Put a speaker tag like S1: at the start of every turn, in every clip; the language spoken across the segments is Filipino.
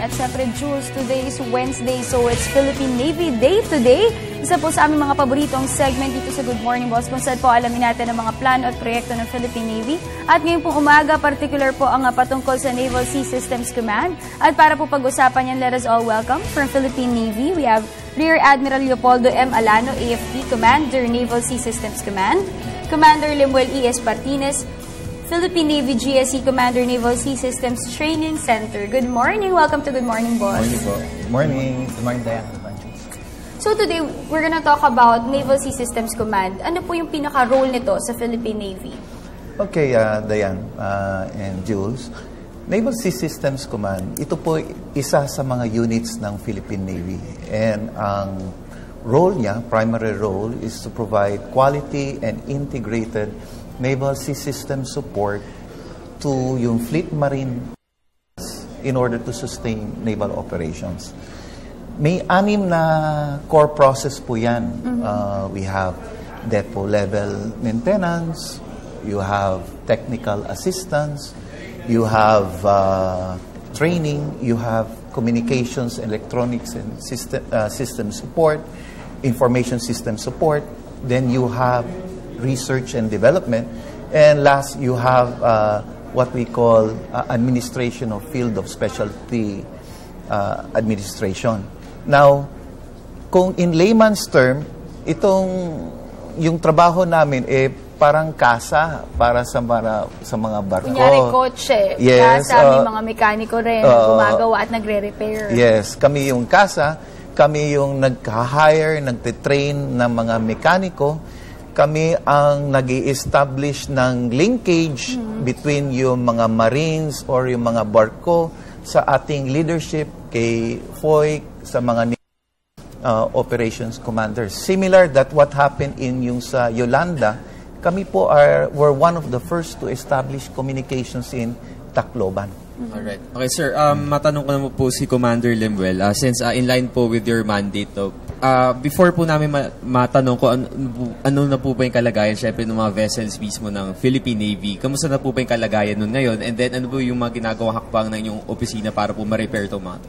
S1: At syempre, Jules, today is Wednesday, so it's Philippine Navy Day today. Isa po sa aming mga paboritong segment dito sa Good Morning Boss, kung saan po alamin natin ang mga plano at proyekto ng Philippine Navy. At ngayon pong umaga, particular po ang patungkol sa Naval Sea Systems Command. At para po pag-usapan yan, let us all welcome from Philippine Navy. We have Rear Admiral Leopoldo M. Alano, AFP, Commander, Naval Sea Systems Command. Commander Lemuel E. Espartines, Philippine Navy GSC Commander, Naval Sea Systems Training Center. Good morning. Welcome to Good Morning, Boss.
S2: Good morning po. Good morning. Good morning, Diane.
S1: So today, we're gonna talk about Naval Sea Systems Command. Ano po yung pinaka-role nito sa Philippine Navy?
S2: Okay, Diane and Jules. Naval Sea Systems Command, ito po isa sa mga units ng Philippine Navy. And ang role niya, primary role, is to provide quality and integrated Naval Sea System support to yung fleet marine in order to sustain naval operations. May 6 na core process po yan. We have depot level maintenance, you have technical assistance, you have training, you have communications, electronics and system support, information system support, then you have research and development, and last you have what we call administration of field of specialty administration. Now, kung in layman's term, yung trabaho namin parang kasa para sa mga barko.
S1: Kunyari kotse,
S2: yes,
S1: kasa, may mga mekaniko rin gumagawa at nagre-repair.
S2: Yes, kami yung kasa, kami yung nag-hire, nagtitrain ng mga mekaniko. Kami ang nag-i-establish ng linkage between yung mga marines or yung mga barko sa ating leadership kay FOI, sa mga operations commanders. Similar that what happened in yung sa Yolanda, kami po were one of the first to establish communications in Tacloban.
S3: Alright. Okay, sir. Matanong ko naman po si Commander Lemuel. Since in line po with your mandate, before po namin matanong ko ano na po ba yung kalagayan, syempre, ng mga vessels mismo ng Philippine Navy, kamusta na po ba yung kalagayan nun ngayon? And then, ano po yung mga ginagawang hakbang ng inyong opisina para po ma-repair ito mga?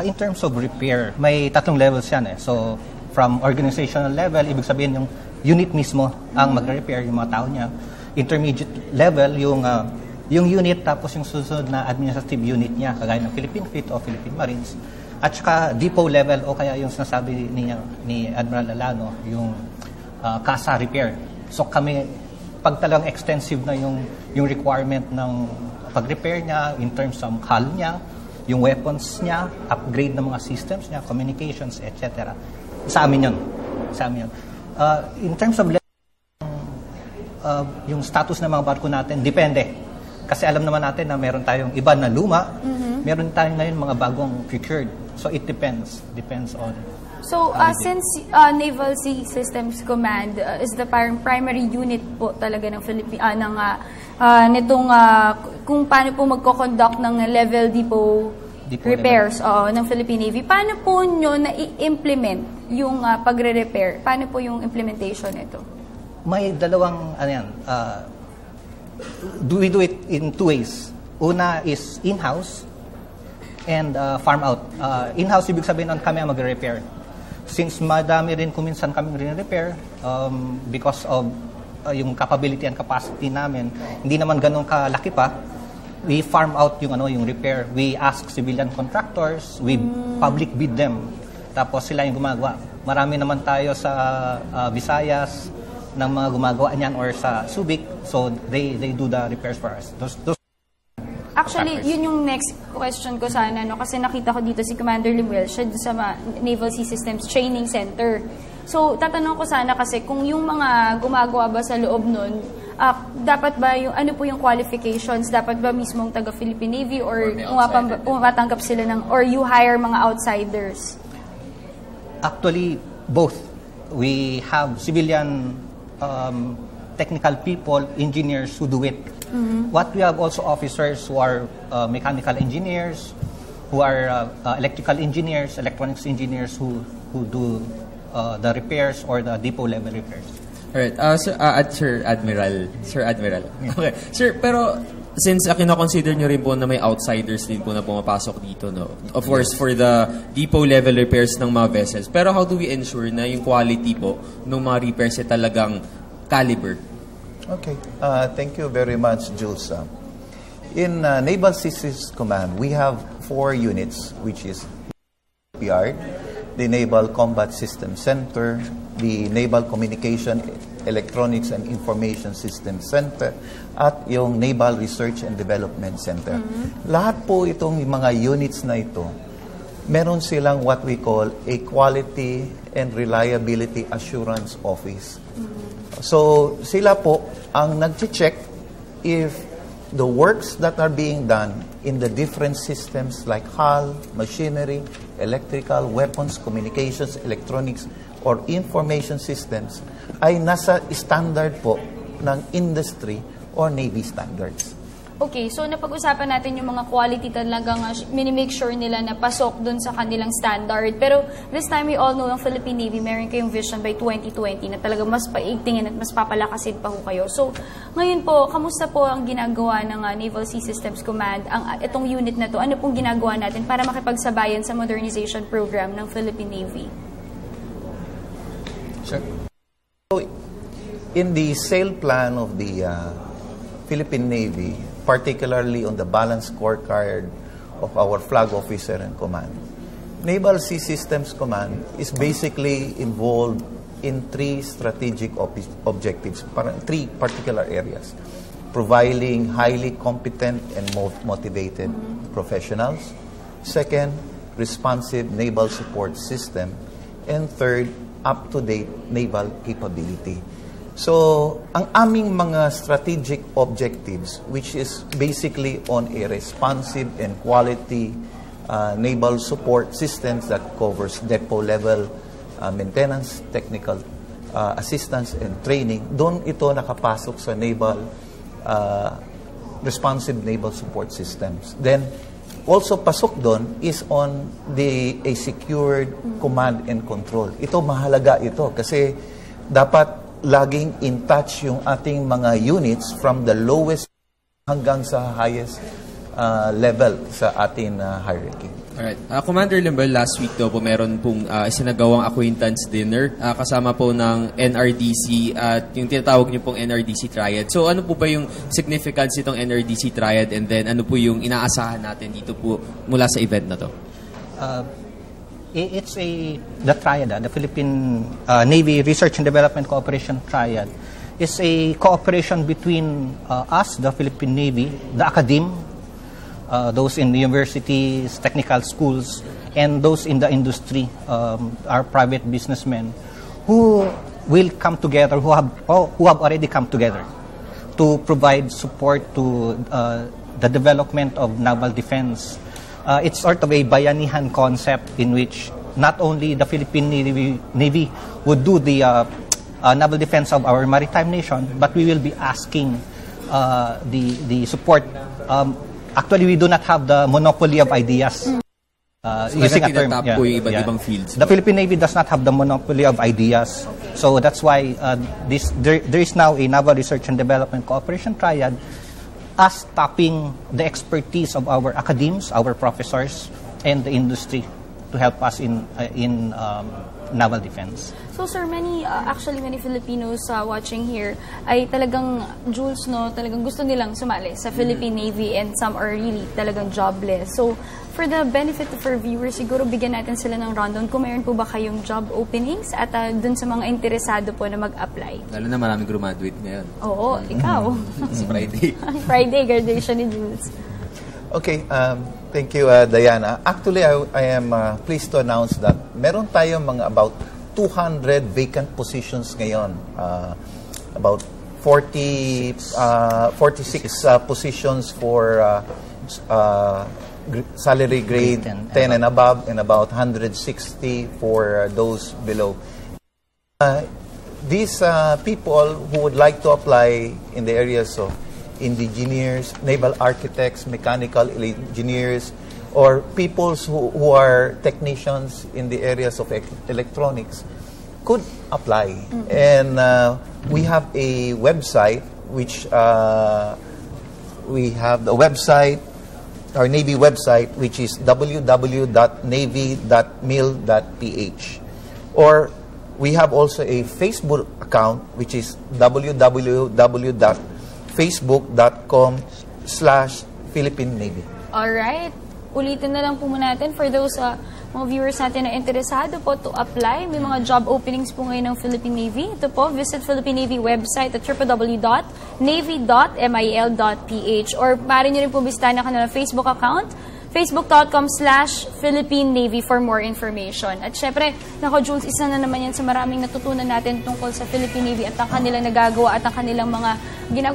S4: In terms of repair, may 3 levels yan eh. So, from organizational level, ibig sabihin yung unit mismo ang magre-repair, yung mga tao niya. Intermediate level, yung unit, tapos yung susunod na administrative unit niya, kagaya ng Philippine Fleet o Philippine Marines. At saka depot level, o kaya yung sinasabi ni Admiral Alano, yung CASA repair. So kami, pag talagang extensive na yung requirement ng pag-repair niya, in terms of hull niya, yung weapons niya, upgrade ng mga systems niya, communications, etc. Sa amin yun. Sa amin yun. In terms of yung status ng mga barko natin, depende. Kasi alam naman natin na meron tayong iba na luma, meron tayong ngayon mga bagong procured. So it depends. Depends on.
S1: So since Naval Sea Systems Command is the primary unit po talaga ng kung paano po magko-conduct ng level depot repairs ng Philippine Navy, paano po nyo na-implement yung pagre-repair? Paano po yung implementation nito?
S4: May dalawang we do it in 2 ways. Una is in-house and farm out. In-house, ibig sabihin kami ang mag-repair. Since madami rin kuminsan kami rin-repair because of yung capability and capacity namin, hindi naman ganun kalaki pa, we farm out yung repair. We ask civilian contractors, we public bid them. Tapos sila yung gumagawa. Marami naman tayo sa Visayas ng mga gumagawa niyan or sa Subic, so they do the repairs for us. Those
S1: Actually, yun yung next question ko sana, kasi nakita ko dito si Commander Lemuel, siya sa Naval Sea Systems Training Center. So, tatanong ko sana kasi kung yung mga gumagawa ba sa loob nun, dapat ba ano po yung qualifications? Dapat ba mismong taga-Philippine Navy or umatanggap sila or you hire mga outsiders?
S4: Actually, both. We have civilian technical people, engineers who do it. What we have also officers who are mechanical engineers, who are electrical engineers, electronics engineers who do the repairs or the depot level repairs.
S3: Alright, Sir Admiral. Okay. Sir, pero since kino-consider nyo rin po na may outsiders din po na pumapasok dito, no? Of course, for the depot level repairs ng mga vessels. Pero how do we ensure na yung quality po ng mga repairs ay talagang caliber?
S2: Okay. Thank you very much, Jules. In Naval Systems Command, we have 4 units, which is Yard, the Naval Combat System Center, the Naval Communication, Electronics and Information System Center, at yung Naval Research and Development Center. Lahat po itong mga units na ito, meron silang what we call a Quality and Reliability Assurance Office. So, sila po ang nag-check if the works that are being done in the different systems like hull, machinery, electrical, weapons, communications, electronics, or information systems ay nasa standard po ng industry or Navy standards.
S1: Okay, so napag-usapan natin yung mga quality talagang minimake sure nila na pasok dun sa kanilang standard. Pero this time we all know ang Philippine Navy, meron kayong vision by 2020 na talagang mas paigtingin at mas papalakasin pa ho kayo. So ngayon po, kamusta po ang ginagawa ng Naval Sea Systems Command, itong unit na to? Ano pong ginagawa natin para makipagsabayan sa modernization program ng Philippine Navy?
S2: Sure. So, in the sail plan of the Philippine Navy, particularly on the balanced scorecard of our flag officer and command, Naval Sea Systems Command is basically involved in 3 strategic objectives, 3 particular areas. Providing highly competent and motivated professionals. Second, responsive naval support system. And third, up-to-date naval capability. So, ang aming mga strategic objectives, which is basically on a responsive and quality naval support systems that covers depot-level maintenance, technical assistance, and training, doon ito nakapasok sa naval responsive naval support systems. Then, also pasok doon is on a secured command and control. Ito, mahalaga ito kasi dapat laging in touch yung ating mga units from the lowest hanggang sa highest level sa ating hierarchy.
S3: Alright. Commander Lembel, last week daw po meron pong isinagawang acquaintance dinner kasama po ng NRDC at yung tinatawag niyo pong NRDC Triad. So ano po ba yung significance itong NRDC Triad and then ano po yung inaasahan natin dito po mula sa event na to?
S4: It's the Triad, the Philippine Navy Research and Development Cooperation Triad, is a cooperation between us, the Philippine Navy, the academe, those in the universities, technical schools, and those in the industry, our private businessmen, who will come together, who have already come together to provide support to the development of naval defense. It's sort of a bayanihan concept in which not only the Philippine Navy would do the naval defense of our maritime nation, but we will be asking the support. Actually, we do not have the monopoly of ideas. Using a term,
S3: ibang fields.
S4: The Philippine Navy does not have the monopoly of ideas. Okay. So that's why there is now a Naval Research and Development Cooperation Triad, us tapping the expertise of our academies, our professors, and the industry to help us in naval defense.
S1: So sir, actually many Filipinos watching here ay talagang Jules, no, talagang gusto nilang sumali sa Philippine Navy and some are really talagang jobless. So for the benefit of our viewers, siguro bigyan natin sila ng rundown kung mayroon po ba kayong job openings at dun sa mga interesado po na mag-apply.
S3: Lalo na maraming graduate ngayon.
S1: Oo, ikaw.
S3: It's Friday.
S1: Friday, graduation ni Jules.
S2: Okay, thank you, Diana. Actually, I am pleased to announce that meron tayong mga about 200 vacant positions ngayon. About 46 positions for salary grade 10 and above, and about 160 for those below. These people who would like to apply in the areas of engineers, naval architects, mechanical engineers, or people who are technicians in the areas of electronics could apply. And we have a website which we have the website, our Navy website, which is www.navy.mil.ph. Or we have also a Facebook account, which is www.facebook.com/Philippine Navy.
S1: Alright. Ulitin na lang po muna natin for those mga viewers natin na interesado po to apply. May mga job openings po ngayon ng Philippine Navy. Ito po, visit Philippine Navy website at www.navy.mil.ph or maaari nyo rin po bisitahin ang kanilang Facebook account, facebook.com/Philippine Navy for more information. At syempre, nako Jules, isa na naman yan sa maraming natutunan natin tungkol sa Philippine Navy at ang kanilang nagagawa at ang kanilang mga ginagawa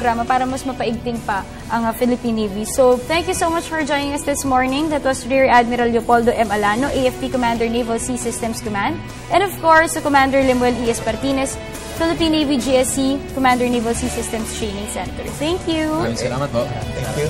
S1: programa para mas mapaigting pa ang Philippine Navy. So, thank you so much for joining us this morning. That was Rear Admiral Leopoldo M. Alano, AFP Commander, Naval Sea Systems Command. And of course, Commander Lemuel E. Espartines, Philippine Navy GSC, Commander Naval Sea Systems Training Center. Thank you.
S3: Maraming salamat po.
S2: Thank you.